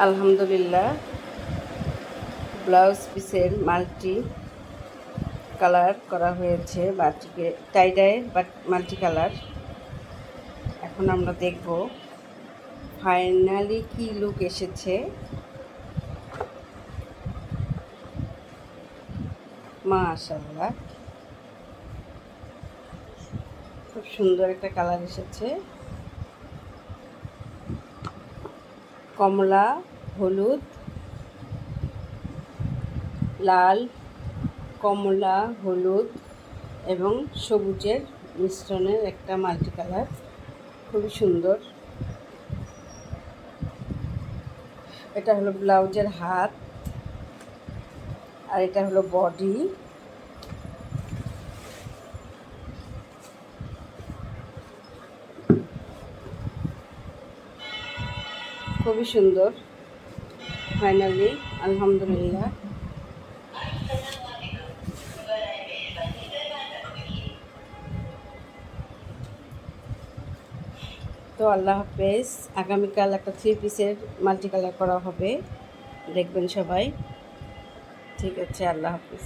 আলহামদুলিল্লাহ, ব্লাউজ পিসের multi colour করা হয়েছে, বাটিকে টাইডাই বাট মাল্টি কালার। এখন আমরা দেখব ফাইনালি কি লুক এসেছে। মাশাআল্লাহ, খুব সুন্দর একটা কালার এসেছে। কমলা, হলুদ, লাল, কমলা, হলুদ এবং সবুজের মিশ্রণের একটা মাল্টি কালার, খুবই সুন্দর। এটা হলো ব্লাউজের হাত আর এটা হলো বডি। খুবই সুন্দর। ফাইনালি আলহামদুলিল্লাহ। তো আল্লাহ হাফেজ। আগামীকাল একটা 3 পিসের মাল্টি কালার করা হবে, দেখবেন সবাই। ঠিক আছে, আল্লাহ হাফেজ।